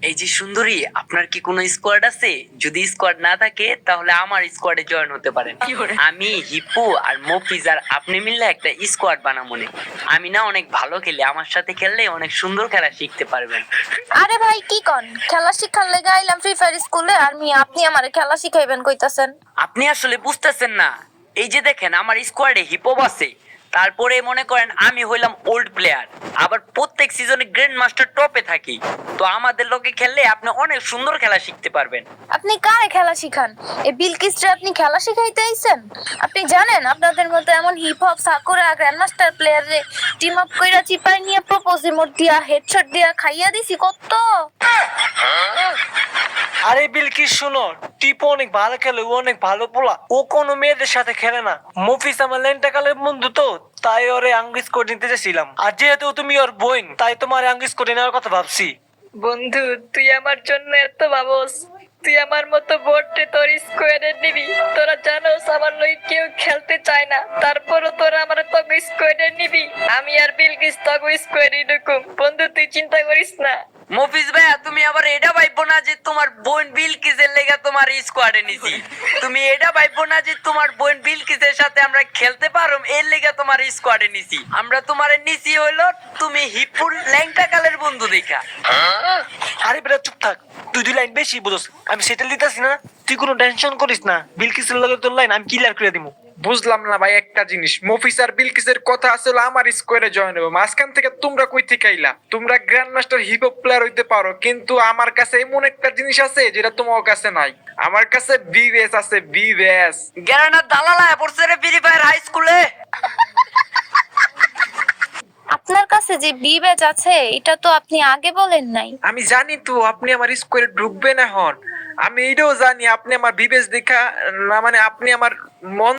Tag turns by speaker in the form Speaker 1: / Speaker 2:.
Speaker 1: এই যে সুন্দরী, আপনার কি কোনো স্কোয়াড আছে? যদি স্কোয়াড না থাকে তাহলে আমার স্কোয়াডে জয়েন হতে পারেন। আমি হিপু আর মফিজ আর আপনি মিললে একটা স্কোয়াড বানামনে। আমি না অনেক ভালো খেলি, আমার সাথে খেললে অনেক সুন্দর খেলা শিখতে পারবেন।
Speaker 2: আরে ভাই কি কন, খেলা শিখার লেগে আইলাম ফ্রি ফায়ার স্কুলে আর আপনি আমারে খেলা শিখাইবেন কইতাছেন?
Speaker 1: আপনি আসলে বুঝতেছেন না। এই যে দেখেন আমার স্কোয়াডে হিপপ আছে, তারপরে মনে করেন আমি হইলাম ওল্ড প্লেয়ার, আবার প্রত্যেক সিজনে গ্র্যান্ড মাস্টার টপে থাকি। তো আমাদের লোকে খেললে আপনি অনেক সুন্দর খেলা শিখতে পারবেন।
Speaker 2: আপনি কারে খেলা শিখান? এই বিলকিসরে আপনি খেলা শিখাইতে আইছেন? আপনি জানেন আপনাদের মতো এমন হিপ হপ সাকুরা গ্র্যান্ডমাস্টার প্লেয়ারে টিম আপ কইরা চিপাই নিয়ে প্রপোজ ইমোট দিয়া হেডশট দিয়া খাইয়া দিছি কত।
Speaker 3: আরে বিলকিস শোনো, টিপো অনেক ভালো খেলে, ও অনেক ভালো পোলা, ও কোনো মেয়েদের সাথে খেলে না। মফিস আমার লেন্টাকালের বন্ধু তো, তাই ওরে আঙ্গিস করে নিতে চাইছিলাম। আর যেহেতু তুমি ওর বোন, তাই তোমার আঙ্গিস করে নেওয়ার কথা ভাবছি।
Speaker 4: বন্ধু তুই আমার জন্য এত ভাবস, তুই আমার মতো বোর্ডে তোর স্কোয়াডে নিবি। তোরা জানোস আমার লই কেউ খেলতে চায় না, তারপরও তোরা আমার তগো স্কোয়াডে নিবি। আমি আর বিলকিস তগো স্কোয়াডে ঢুকুম। বন্ধু তুই চিন্তা করিস না।
Speaker 1: মফিজ ভাইয়া, তুমি আবার এটা ভাইবো না যে তোমার বোন বিলকিসের লেগে তোমার স্কোয়াডে নিছি। তুমি এটা ভাইবো না যে তোমার বোন বিলকিসের সাথে আমরা খেলতে পারো এর লেগে তোমার স্কোয়াডে নিছি। আমরা তোমার নিছি হইলো তুমি হিপুর ল্যাংটা কালের বন্ধু দেখা।
Speaker 3: আরে বেটা চুপ থাক, তুই দুই লাইন বেশি বুঝোস। আমি সেটেল দিতেছি না, তুই কোনো টেনশন করিস না। বিলকিসের লগে তোর লাইন আমি ক্লিয়ার করে দিব।
Speaker 5: বুঝলাম না ভাই একটা জিনিস, মফিস আর বিলকিসের কথা আসলে আমার স্কোয়ারে জয়েন হবে, মাঝখান থেকে তোমরা কই থেকে আইলা? তোমরা grand master hip hop player হইতে পারো, কিন্তু আমার কাছে এমন একটা জিনিস আছে যেটা তোমার কাছে নাই। আমার কাছে বিবেস আছে, বিবেস।
Speaker 1: গ্যারানার দালালা পড়ছে রে ফ্রি ফায়ার হাই স্কুলে।
Speaker 2: আপনার কাছে যে বিবেচ আছে এটা তো আপনি আগে বলেন নাই।
Speaker 5: আমি জানি তো আপনি আমার স্কোয়ারে ঢুকবেন এখন। আমি এটাও জানি আপনি আমার বিবেস দেখা না, মানে আপনি আমার মন